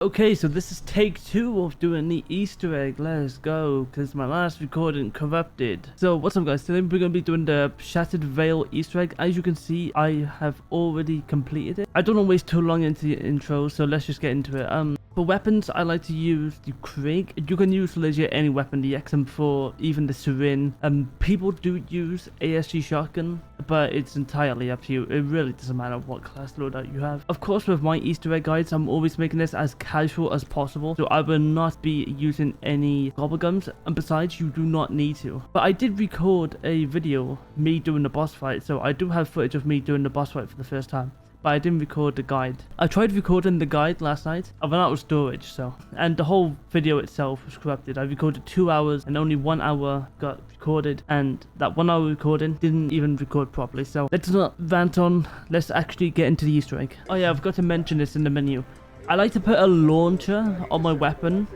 Okay, so this is take 2 of doing the Easter egg. Let's go, because my last recording corrupted. So what's up guys, today we're going to be doing the Shattered Veil Easter egg. As you can see, I have already completed it. I don't want to waste too long into the intro, so let's just get into it. For weapons, I like to use the Krieg. You can use legit any weapon, the XM4, even the syringe. People do use ASG shotgun, but it's entirely up to you. It really doesn't matter what class loadout you have. Of course, with my Easter egg guides, I'm always making this as casual as possible, so I will not be using any gobblegums, and besides, you do not need to. But I did record a video, me doing the boss fight, so I do have footage of me doing the boss fight for the first time. But I didn't record the guide. I tried recording the guide last night. I ran out of storage, so. And the whole video itself was corrupted. I recorded 2 hours and only 1 hour got recorded. And that 1 hour recording didn't even record properly. So let's not rant on. Let's actually get into the Easter egg. Oh yeah, I forgot to mention this in the menu. I like to put a launcher on my weapon.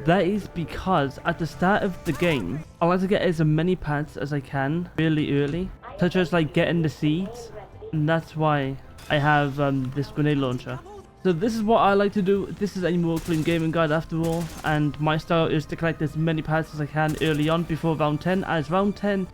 That is because at the start of the game, I like to get as many pads as I can really early. Such as like getting the seeds. And that's why I have this grenade launcher. So this is what I like to do. This is a more clean gaming guide after all, and my style is to collect as many pads as I can early on before round 10, as round 10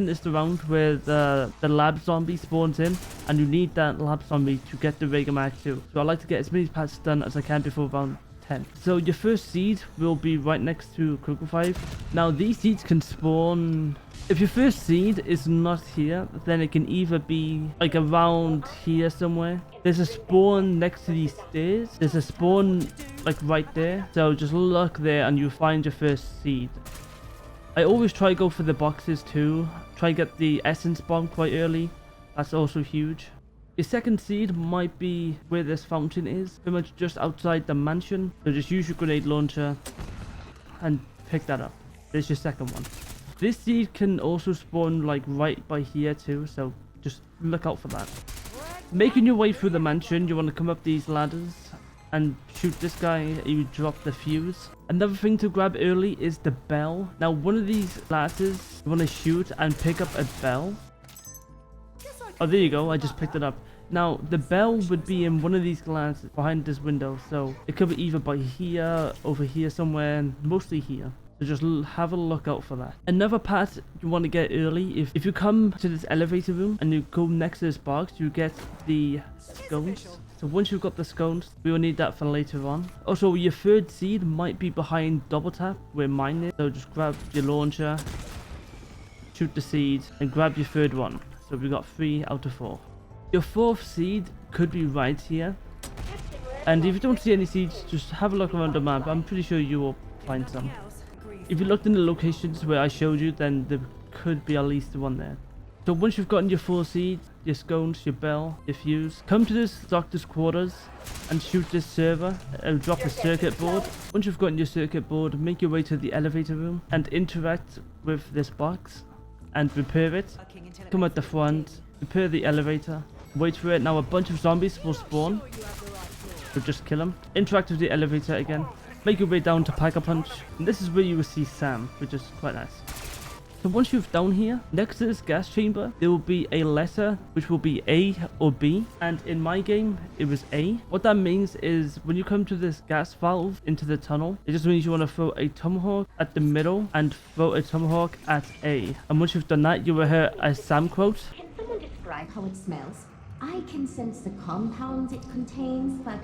is the round where the lab zombie spawns in, and you need that lab zombie to get the Raider Mag 2. So I like to get as many pads done as I can before round 10. So your first seed will be right next to Critical 5. Now these seeds can spawn. If your first seed is not here, then it can either be like around here somewhere. There's a spawn next to these stairs. There's a spawn like right there. So just look there and you'll find your first seed. I always try to go for the boxes too. Try to get the essence bomb quite early. That's also huge. Your second seed might be where this fountain is, pretty much just outside the mansion. So just use your grenade launcher and pick that up. There's your second one. This seed can also spawn like right by here too, so just look out for that. Making your way through the mansion, you want to come up these ladders and shoot this guy. You drop the fuse. Another thing to grab early is the bell. Now one of these ladders, you want to shoot and pick up a bell. Oh, there you go. I just picked it up. Now, the bell would be in one of these glasses behind this window. So, it could be either by here, over here somewhere, and mostly here. So, just have a look out for that. Another part you want to get early, if you come to this elevator room and you go next to this box, you get the scones. So, once you've got the scones, we will need that for later on. Also, your third seed might be behind double tap, where mine is. So, just grab your launcher, shoot the seed, and grab your third one. So we got 3 out of 4. Your fourth seed could be right here. And if you don't see any seeds, just have a look around the map. I'm pretty sure you will find some. If you looked in the locations where I showed you, then there could be at least one there. So once you've gotten your 4 seeds, your scones, your bell, your fuse, come to this doctor's quarters and shoot this server and drop a circuit board. Once you've gotten your circuit board, make your way to the elevator room and interact with this box and repair it. Come at the front, repair the elevator, wait for it. Now a bunch of zombies will spawn, so just kill them. Interact with the elevator again, make your way down to Pack-a-Punch, and this is where you will see Sam, which is quite nice. So once you're down here, next to this gas chamber, there will be a letter, which will be A or B. And in my game, it was A. What that means is when you come to this gas valve into the tunnel, it just means you want to throw a tomahawk at the middle and throw a tomahawk at A. And once you've done that, you will hear a Sam quote. Can someone describe how it smells? I can sense the compounds it contains, but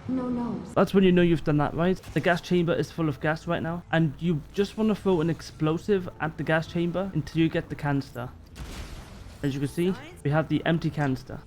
no nose. That's when you know you've done that right. The gas chamber is full of gas right now, and you just want to throw an explosive at the gas chamber until you get the canister. As you can see, we have the empty canister.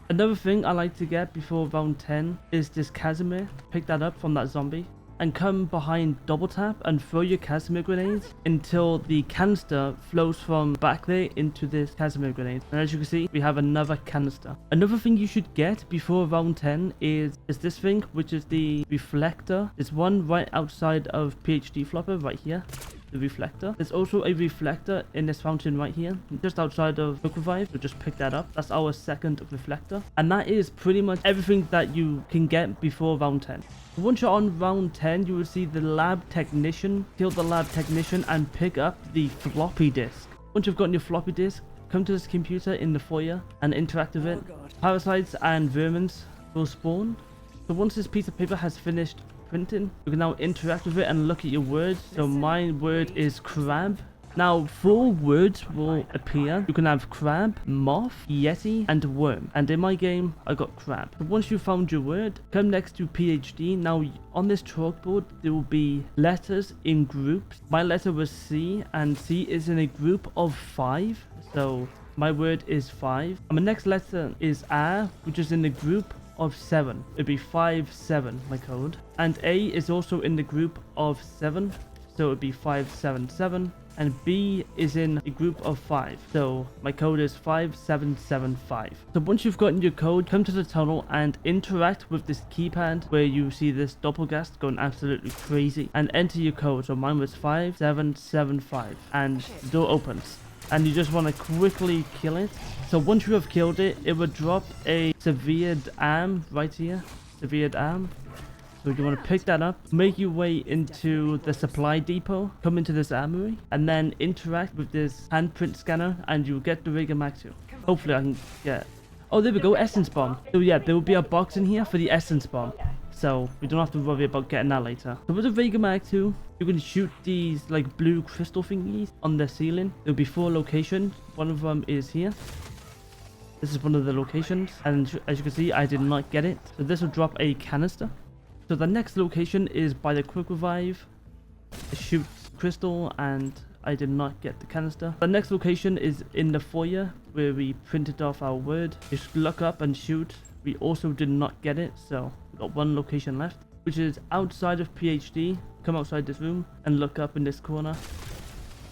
Another thing I like to get before round 10 is this Casimir. Pick that up from that zombie and come behind double tap and throw your Casimir grenades until the canister flows from back there into this Casimir grenade. And as you can see, we have another canister. Another thing you should get before round 10 is this thing, which is the reflector. There's one right outside of PhD Flopper right here. The reflector. There's also a reflector in this fountain right here, just outside of Revive, so just pick that up. That's our second reflector. And that is pretty much everything that you can get before round 10. Once you're on round 10, you will see the lab technician. Kill the lab technician and pick up the floppy disk. Once you've gotten your floppy disk, come to this computer in the foyer and interact with it. Parasites and vermins will spawn. So once this piece of paper has finished printing, you can now interact with it and look at your words. So my word is crab. Now 4 words will appear. You can have crab, moth, yeti, and worm. And in my game, I got crab. So once you've found your word, come next to PhD. Now on this chalkboard, there will be letters in groups. My letter was C, and C is in a group of 5. So my word is 5. And my next letter is R, which is in the group of 7. It'd be 5, 7, my code. And A is also in the group of 7. So it'd be 5, 7, 7. And B is in a group of 5. So my code is 5775. So once you've gotten your code, come to the tunnel and interact with this keypad where you see this doppelgast going absolutely crazy and enter your code. So mine was 5775 and the door opens. And you just want to quickly kill it. So once you have killed it, it would drop a severed arm right here. Severed arm. So you want to pick that up, make your way into the supply depot, come into this armory, and then interact with this handprint scanner, and you'll get the Vega Mac 2. Hopefully I can get... Oh, there we go, essence bomb. So yeah, there will be a box in here for the essence bomb. So we don't have to worry about getting that later. So with the Vega Mac 2, you can shoot these like blue crystal thingies on the ceiling. There'll be 4 locations. One of them is here. This is one of the locations, and as you can see, I did not get it. So this will drop a canister. So the next location is by the quick revive. It shoots crystal and I did not get the canister. The next location is in the foyer where we printed off our word. Just look up and shoot. We also did not get it, so we got 1 location left, which is outside of PhD. Come outside this room and look up in this corner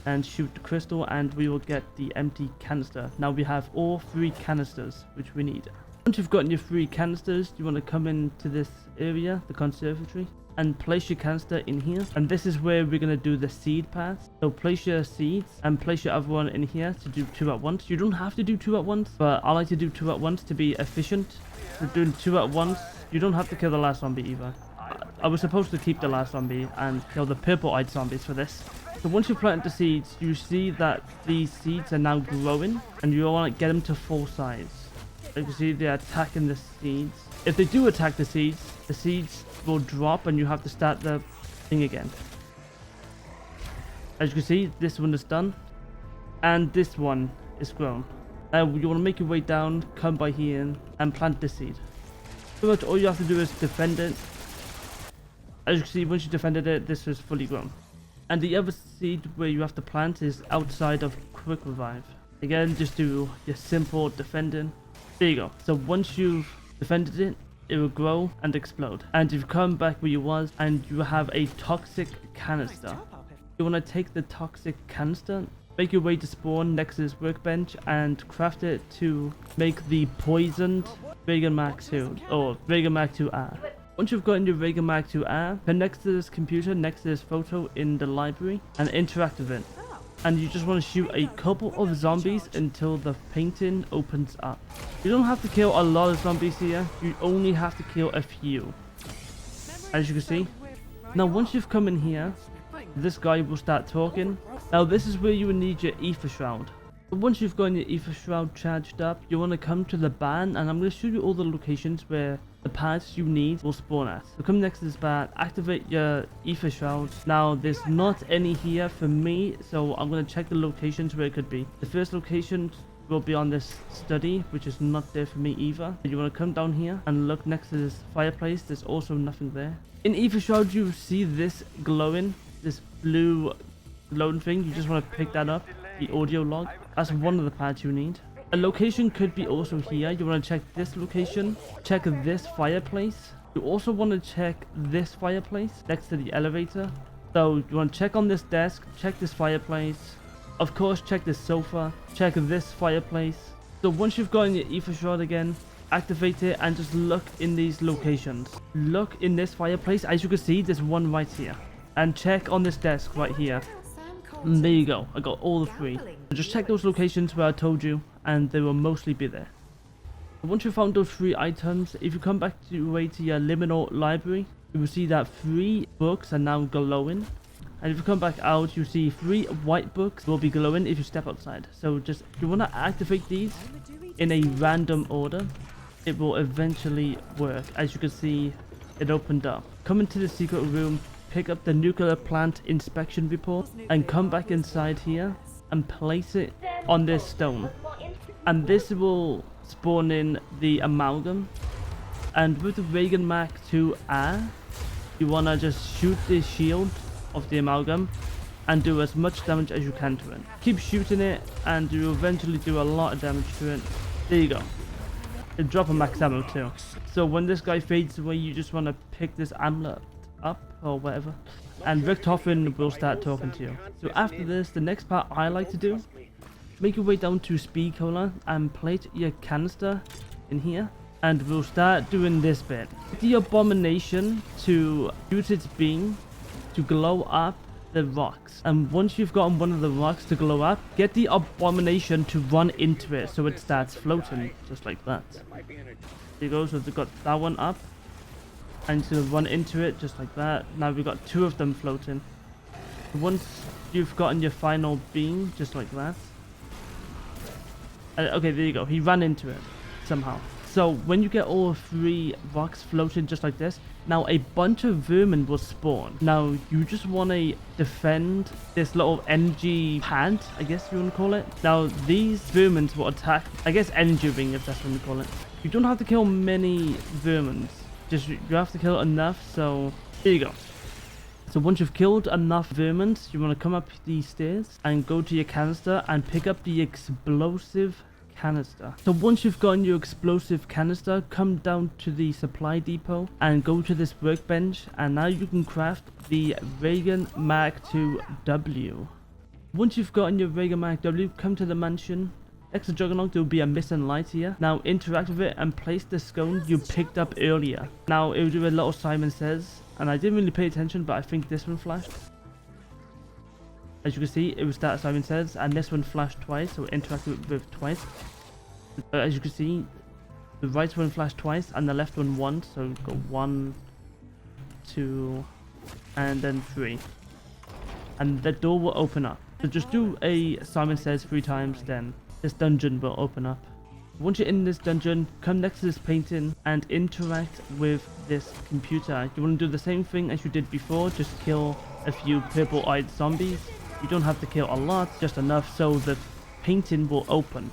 and shoot the crystal, and we will get the empty canister. Now we have all 3 canisters which we need. Once you've gotten your 3 canisters, you want to come into this area, the conservatory, and place your canister in here. And this is where we're going to do the seed path. So place your seeds and place your other one in here to do 2 at once. You don't have to do 2 at once, but I like to do 2 at once to be efficient. So doing 2 at once, you don't have to kill the last zombie either. I was supposed to keep the last zombie and kill the purple-eyed zombies for this. So once you plant the seeds, you see that these seeds are now growing, and you want to get them to full size. You can see they're attacking the seeds. If they do attack the seeds will drop and you have to start the thing again. As you can see, this one is done. And this one is grown. Now you want to make your way down, come by here and plant the seed. Pretty much all you have to do is defend it. As you can see, once you defended it, this is fully grown. And the other seed where you have to plant is outside of quick revive. Again, just do your simple defending. There you go. So once you've defended it, it will grow and explode. And you've come back where you was and you have a toxic canister. You want to take the toxic canister, make your way to spawn next to this workbench and craft it to make the poisoned Vega Mac 2 or Vega Mac 2R. Once you've gotten your Vega Mac 2R, come next to this computer, next to this photo in the library and interact with it. And you just want to shoot a couple of zombies until the painting opens up. You don't have to kill a lot of zombies here, you only have to kill a few. As you can see. Now once you've come in here, this guy will start talking. Now this is where you will need your ether shroud. But once you've gotten your ether shroud charged up, you want to come to the barn, and I'm going to show you all the locations where the parts you need will spawn at. So come next to this barn, activate your ether shroud. Now there's not any here for me, so I'm going to check the locations where it could be. The first location will be on this study, which is not there for me either. You want to come down here and look next to this fireplace. There's also nothing there. In ether shroud you see this glowing, this blue glowing thing. You just want to pick that up, the audio log. That's one of the parts you need. A location could be also here. You want to check this location, check this fireplace. You also want to check this fireplace next to the elevator. So you want to check on this desk, check this fireplace. Of course, check this sofa, check this fireplace. So once you've gotten your ether shroud again, activate it and just look in these locations. Look in this fireplace. As you can see, there's one right here. And check on this desk right here. And there you go. I got all the 3. So just check those locations where I told you, and they will mostly be there. Once you found those 3 items, if you come back to your liminal library, you will see that 3 books are now glowing. And if you come back out, you see 3 white books will be glowing if you step outside. So just, you want to activate these in a random order. It will eventually work. As you can see, it opened up. Come into the secret room, pick up the nuclear plant inspection report, and come back inside here and place it on this stone. And this will spawn in the amalgam. And with the Reagan Mark II R, you want to just shoot the shield of the amalgam and do as much damage as you can to it. Keep shooting it and you eventually do a lot of damage to it. There you go. It drop a max ammo too. So when this guy fades away, you just want to pick this amulet up or whatever. And Richtofen will start talking to you. So after this, the next part I like to do, make your way down to Speed Cola and place your canister in here. And we'll start doing this bit. Get the abomination to use its beam to glow up the rocks. And once you've gotten one of the rocks to glow up, get the abomination to run into it so it starts floating, just like that. There you go, so they've got that one up. And to run into it, just like that. Now we've got two of them floating. Once you've gotten your final beam, just like that. Okay, there you go. He ran into it somehow. So when you get all three rocks floating just like this, now a bunch of vermin will spawn. Now you just want to defend this little energy pad, I guess you want to call it. Now these vermin will attack, I guess energy ring if that's what you call it. You don't have to kill many vermin, just you have to kill enough. So there you go. So once you've killed enough vermin, you want to come up these stairs and go to your canister and pick up the explosive canister. So once you've gotten your explosive canister, come down to the supply depot and go to this workbench, and now you can craft the Reagan Mark II W. Once you've gotten your Reagan Mark W, come to the mansion. Next to Juggernaut, there will be a missing light here. Now interact with it and place the scone you picked up earlier. Now it will do a little Simon Says, and I didn't really pay attention, but I think this one flashed. As you can see, it will start Simon Says, and this one flashed twice, so interact with twice. As you can see, the right one flashed twice, and the left one once, so we've got 1, 2, and then 3. And the door will open up. So just do a Simon Says 3 times, then this dungeon will open up. Once you're in this dungeon, come next to this painting and interact with this computer. You want to do the same thing as you did before, just kill a few purple-eyed zombies. You don't have to kill a lot, just enough so the painting will open.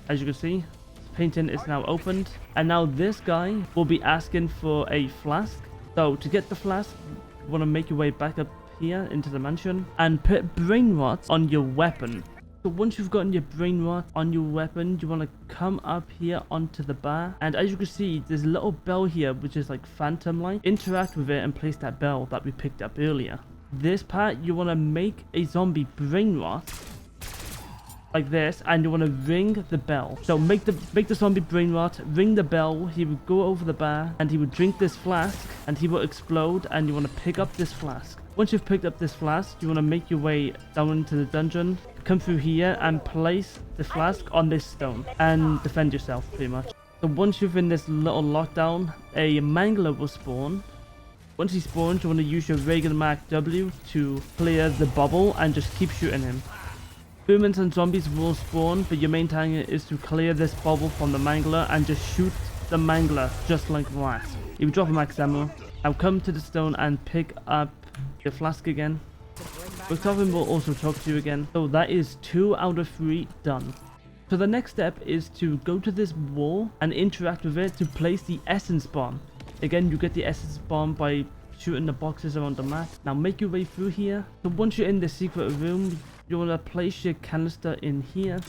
As you can see, the painting is now opened. And now this guy will be asking for a flask. So to get the flask, you want to make your way back up here into the mansion and put brain rot on your weapon. So once you've gotten your brain rot on your weapon, you want to come up here onto the bar. And as you can see, there's a little bell here, which is like phantom light. Interact with it and place that bell that we picked up earlier. This part, you want to make a zombie brain rot like this, and you want to ring the bell. So make the zombie brain rot, ring the bell. He would go over the bar and he would drink this flask and he will explode, and you want to pick up this flask. Once you've picked up this flask, you want to make your way down into the dungeon, come through here and place the flask on this stone and defend yourself pretty much. So once you're in this little lockdown, a mangler will spawn. Once he spawns, you want to use your Reagan Mark W to clear the bubble and just keep shooting him. Vermin and zombies will spawn, but your main target is to clear this bubble from the mangler and just shoot the mangler just like that. You drop a max ammo. Now come to the stone and pick up your flask again. Richtofen will also talk to you again. So that is 2 out of 3 done. So the next step is to go to this wall and interact with it to place the essence bomb. Again, you get the essence bomb by shooting the boxes around the map. Now make your way through here. So once you're in the secret room, you want to place your canister in here.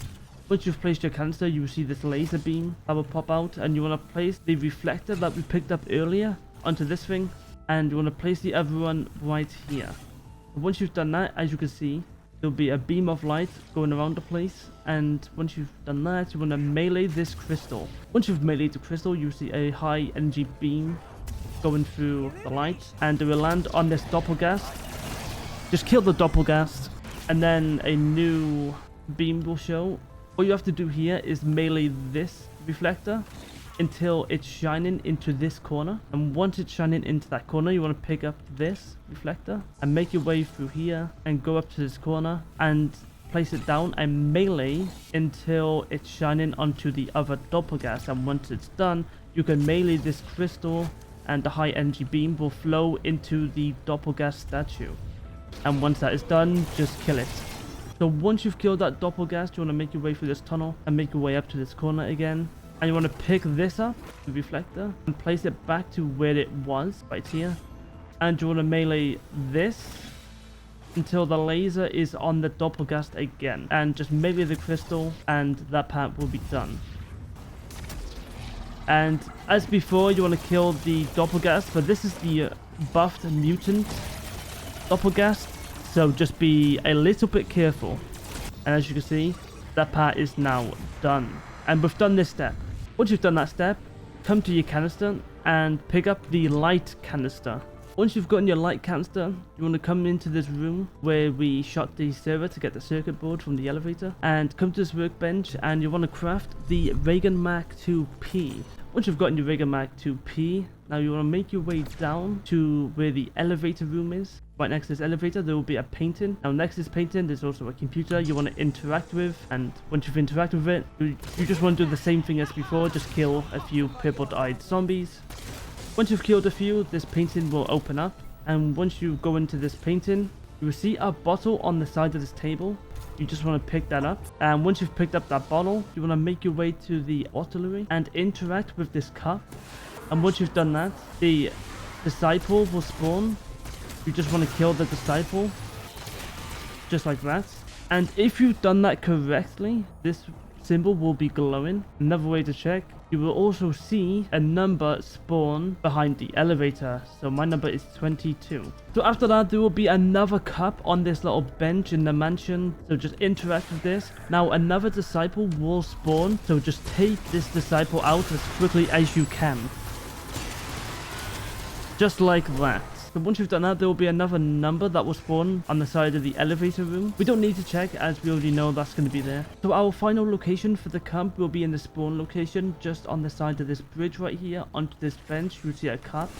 Once you've placed your canister, you will see this laser beam that will pop out, and you want to place the reflector that we picked up earlier onto this thing, and you want to place the other one right here. Once you've done that, as you can see, there'll be a beam of light going around the place, and once you've done that, you want to melee this crystal. Once you've meleeed the crystal, you see a high energy beam going through the light, and it will land on this doppelgast. Just kill the doppelgast, and then a new beam will show. All you have to do here is melee this reflector until it's shining into this corner, and once it's shining into that corner, you want to pick up this reflector and make your way through here and go up to this corner and place it down and melee until it's shining onto the other doppelgast. And once it's done, you can melee this crystal and the high energy beam will flow into the doppelgast statue. And once that is done, just kill it. So once you've killed that doppelgast, you want to make your way through this tunnel and make your way up to this corner again. And you want to pick this up, the reflector, and place it back to where it was, right here. And you want to melee this until the laser is on the doppelgast again. And just melee the crystal and that part will be done. And as before, you want to kill the doppelgast, but this is the buffed mutant doppelgast, so just be a little bit careful. And as you can see, that part is now done. And we've done this step. Once you've done that step, come to your canister and pick up the light canister. Once you've gotten your light canister, you want to come into this room where we shot the server to get the circuit board from the elevator, and come to this workbench and you want to craft the Reagan Mark 2P. Once you've gotten your Reagan Mark 2P, now you want to make your way down to where the elevator room is. Right next to this elevator, there will be a painting. Now next to this painting, there's also a computer you want to interact with. And once you've interacted with it, you just want to do the same thing as before. Just kill a few purple-eyed zombies. Once you've killed a few, this painting will open up. And once you go into this painting, you will see a bottle on the side of this table. You just want to pick that up. And once you've picked up that bottle, you want to make your way to the artillery and interact with this cup. And once you've done that, the disciple will spawn. You just want to kill the disciple, just like that. And if you've done that correctly, this symbol will be glowing. Another way to check, you will also see a number spawn behind the elevator. So my number is 22. So after that, there will be another cup on this little bench in the mansion. So just interact with this. Now another disciple will spawn. So just take this disciple out as quickly as you can. Just like that. So once you've done that, there will be another number that will spawn on the side of the elevator room. We don't need to check as we already know that's going to be there. So our final location for the camp will be in the spawn location, just on the side of this bridge right here. Onto this bench, you'll see a cup.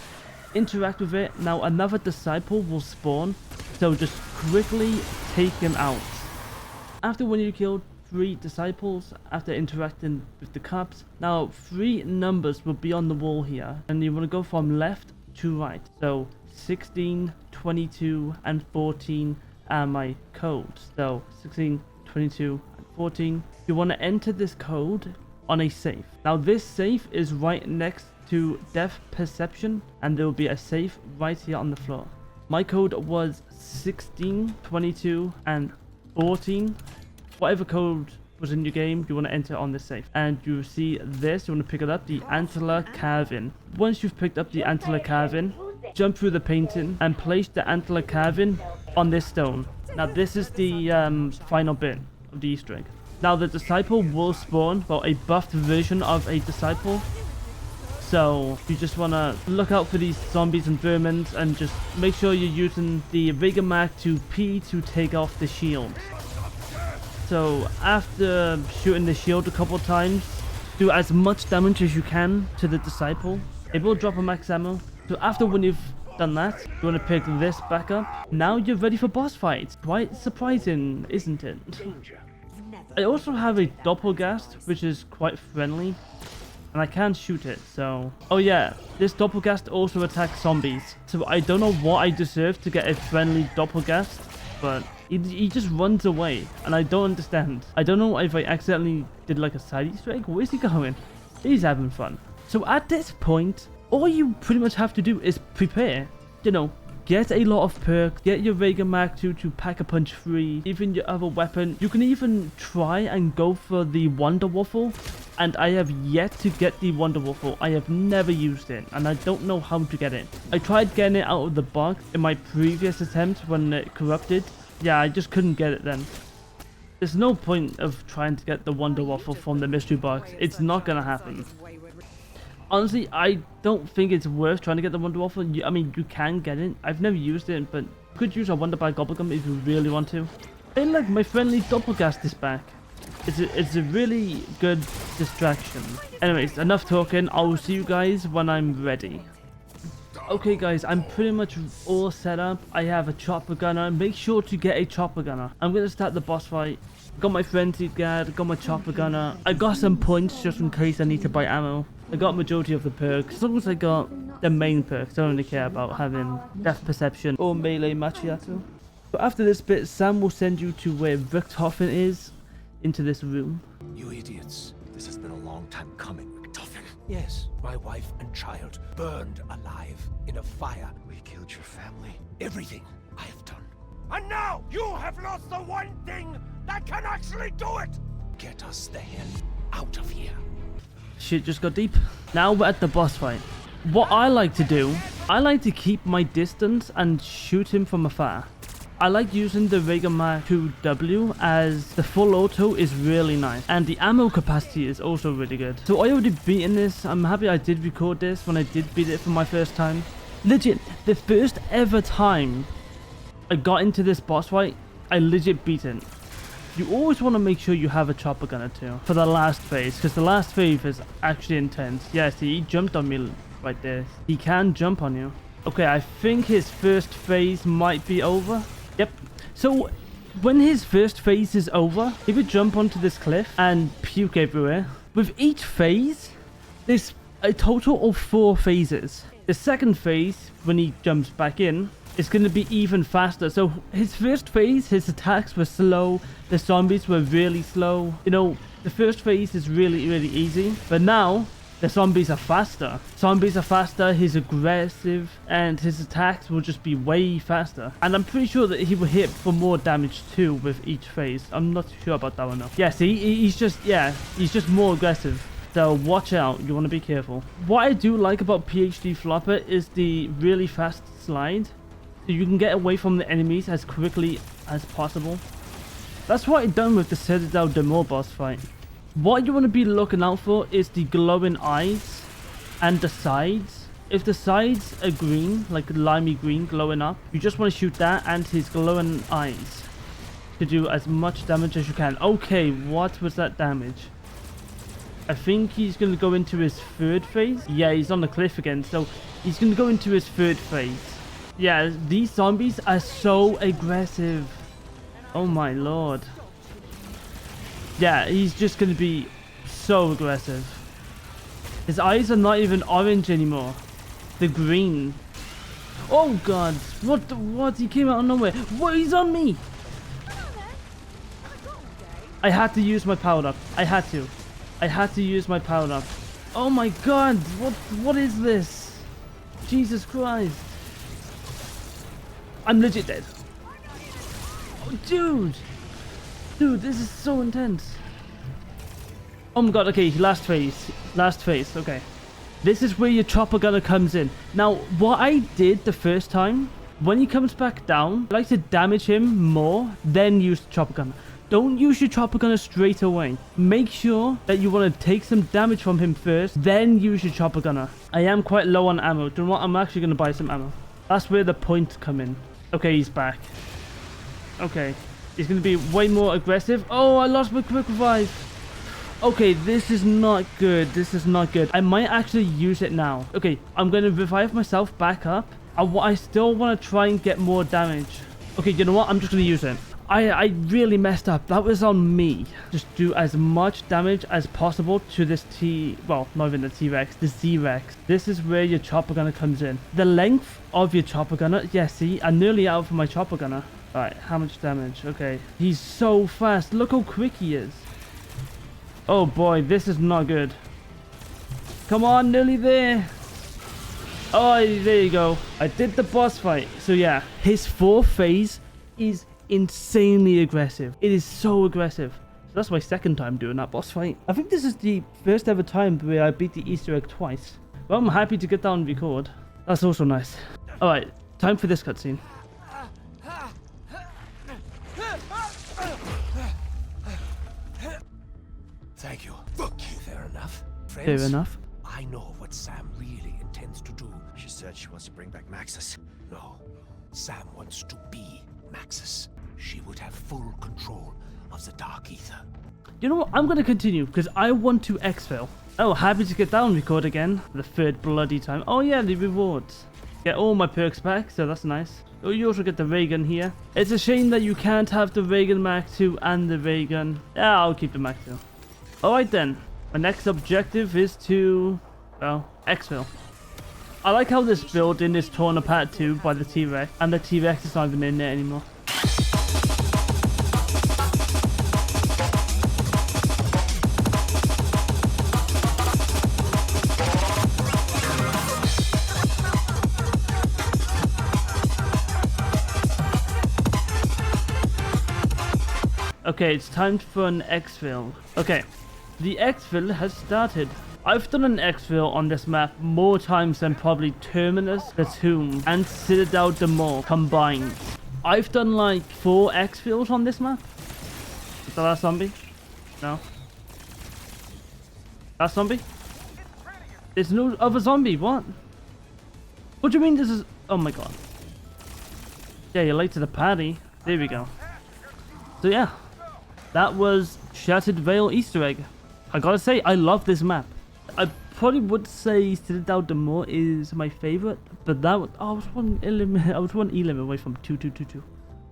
Interact with it. Now another disciple will spawn. So just quickly take him out. After when you killed 3 disciples, after interacting with the cups, now 3 numbers will be on the wall here. And you want to go from left to right. So 16, 22, and 14 are my codes. So 16, 22, and 14. You want to enter this code on a safe. Now this safe is right next to depth perception, and there will be a safe right here on the floor. My code was 16, 22, and 14. Whatever code was in your game, you want to enter on this safe. And you see this, you want to pick it up, the antler carving. Once you've picked up the antler carving, jump through the painting and place the antler carving on this stone. Now this is the final bit of the Easter egg. Now the disciple will spawn, well, a buffed version of a disciple. So you just want to look out for these zombies and vermin and just make sure you're using the Reagan Mark 2P to take off the shield. So after shooting the shield a couple of times, do as much damage as you can to the disciple. It will drop a max ammo. So after when you've done that, you want to pick this back up. Now you're ready for boss fights. Quite surprising, isn't it? I also have a doppelgast, which is quite friendly. And I can't shoot it, so... Oh yeah, this doppelgast also attacks zombies. So I don't know what I deserve to get a friendly doppelgast, but he just runs away. And I don't understand. I don't know if I accidentally did like a side Easter egg. Where's he going? He's having fun. So at this point, all you pretty much have to do is prepare. You know, get a lot of perks, get your Reagan Mark 2 to Pack-a-Punch 3, even your other weapon. You can even try and go for the wunderwuffle. And I have yet to get the wunderwuffle. I have never used it, and I don't know how to get it. I tried getting it out of the box in my previous attempt when it corrupted. Yeah, I just couldn't get it then. There's no point of trying to get the wunderwuffle from the mystery box. It's not gonna happen. Honestly, I don't think it's worth trying to get the wunderwuffle. I mean, you can get it. I've never used it, but you could use a wonderbag gobblegum if you really want to. Hey look, my friendly doppelgast is back. It's a really good distraction. Anyways, enough talking. I'll see you guys when I'm ready. Okay guys, I'm pretty much all set up. I have a chopper gunner. Make sure to get a chopper gunner. I'm going to start the boss fight. Got my frenzied guard, got my chopper gunner. I got some points just in case I need to buy ammo. I got majority of the perks. As long as I got the main perks, I don't really care about having Death Perception or Melee Macchiato. But after this bit, Sam will send you to where Richthofen is, into this room. You idiots. This has been a long time coming, Richthofen. Yes, my wife and child burned alive in a fire. We killed your family. Everything I have done. And now you have lost the one thing that can actually do it! Get us the hell out of here. Shit just got deep. Now we're at the boss fight. What I like to do, I like to keep my distance and shoot him from afar. I like using the Raygun Mark 2W as the full auto is really nice. And the ammo capacity is also really good. So I already beaten this. I'm happy I did record this when I did beat it for my first time. Legit, the first ever time I got into this boss fight, I legit beat it. You always want to make sure you have a chopper gunner too for the last phase, because the last phase is actually intense. Yeah, see, he jumped on me right there. He can jump on you. Okay, I think his first phase might be over. Yep. So when his first phase is over, he would jump onto this cliff and puke everywhere. With each phase, there's a total of 4 phases. The second phase, when he jumps back in, it's going to be even faster. So his first phase, his attacks were slow. The zombies were really slow. You know, the first phase is really, really easy. But now, the zombies are faster. Zombies are faster, he's aggressive, and his attacks will just be way faster. And I'm pretty sure that he will hit for more damage too with each phase. I'm not sure about that one though. Yeah, see, he's just more aggressive. So watch out, you want to be careful. What I do like about PhD Flopper is the really fast slide. So you can get away from the enemies as quickly as possible. That's what I done with the Citadel Demo boss fight. What you want to be looking out for is the glowing eyes and the sides. If the sides are green, like limey green glowing up, you just want to shoot that and his glowing eyes to do as much damage as you can. Okay, what was that damage? I think he's going to go into his third phase. Yeah, he's on the cliff again, so he's going to go into his third phase. Yeah, these zombies are so aggressive. Oh my lord. Yeah, he's just going to be so aggressive. His eyes are not even orange anymore. They're green. Oh god. What? He came out of nowhere. What? He's on me. I had to use my power up. I had to use my power up. Oh my god. What is this? Jesus Christ. I'm legit dead. Oh, dude. Dude, this is so intense. Oh my god, okay, last phase, okay. This is where your chopper gunner comes in. Now, what I did the first time, when he comes back down, I like to damage him more, then use the chopper gunner. Don't use your chopper gunner straight away. Make sure that you want to take some damage from him first, then use your chopper gunner. I am quite low on ammo. Do you know what? I'm actually going to buy some ammo. That's where the points come in. Okay, he's back. Okay. He's going to be way more aggressive. Oh, I lost my quick revive. Okay, this is not good. This is not good. I might actually use it now. Okay, I'm going to revive myself back up. I still want to try and get more damage. Okay, you know what? I'm just going to use it. I really messed up. That was on me. Just do as much damage as possible to this well, not even the T-Rex, the Z-Rex. This is where your chopper gunner comes in. The length of your chopper gunner. Yeah, see, I'm nearly out for my chopper gunner. Alright, how much damage? Okay. He's so fast. Look how quick he is. Oh boy, this is not good. Come on, nearly there. Oh, there you go. I did the boss fight. So yeah, his 4th phase is insanely aggressive. It is so aggressive. So that's my second time doing that boss fight. I think this is the first ever time where I beat the Easter egg twice. Well, I'm happy to get down and record. That's also nice. Alright, time for this cutscene. Thank you. Fuck you. Fair enough. Friends, Fair enough. I know what Sam really intends to do. She said she wants to bring back Maxis. No, Sam wants to be Maxis. She would have full control of the Dark Ether. You know what? I'm going to continue because I want to exfil. Oh, happy to get down and record again. The 3rd bloody time. Oh yeah, the rewards. Get all my perks back, so that's nice. Oh, you also get the ray gun here. It's a shame that you can't have the ray gun Mark II and the ray gun. Yeah, I'll keep the Mark II. Alright then. My next objective is to Oh, exfil. I like how this building is torn apart too by the T-Rex, and the T-Rex is not even in there anymore. Okay, it's time for an exfil. Okay, the exfil has started. I've done an exfil on this map more times than probably Terminus, the Tomb, and Citadel de Mort combined. I've done like 4 exfils on this map. Is that last zombie? No. Last zombie? There's no other zombie, what? What do you mean this is... Oh my god. Yeah, you're late to the party. There we go. So yeah, that was Shattered Veil Easter egg. I gotta say, I love this map. I probably would say Citadel de Mort is my favorite, but that was, I was one elim away from 2.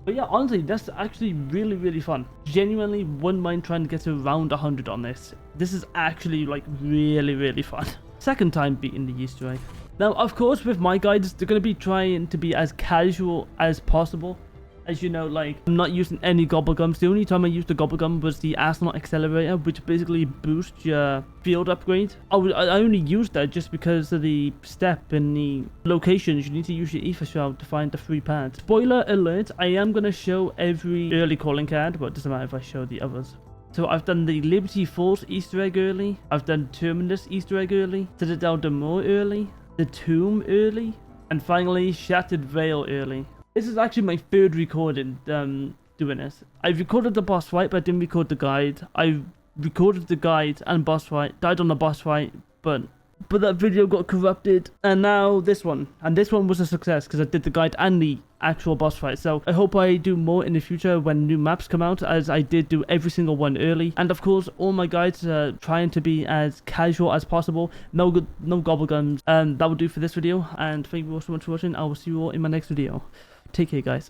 But yeah, honestly, that's actually really fun. Genuinely wouldn't mind trying to get to around 100 on this. This is actually like really fun. Second time beating the Easter egg. Now, of course, with my guides, they're going to be trying to be as casual as possible. As you know, like, I'm not using any gobblegums. The only time I used the gobblegum was the astronaut accelerator, which basically boosts your field upgrade. I only used that just because of the step in the locations. You need to use your ether shroud to find the free pads. Spoiler alert, I am going to show every early calling card, but it doesn't matter if I show the others. So I've done the Liberty Falls Easter egg early. I've done Terminus Easter egg early. Citadel de Mort early. The Tomb early. And finally, Shattered Veil early. This is actually my third recording doing this. I recorded the boss fight, but I didn't record the guide. I recorded the guide and boss fight, died on the boss fight, but that video got corrupted. And now this one. And this one was a success because I did the guide and the actual boss fight. So I hope I do more in the future when new maps come out, as I did do every single one early. And of course, all my guides are trying to be as casual as possible. No gobblegums. And that will do for this video. And thank you all so much for watching. I will see you all in my next video. Take care, guys.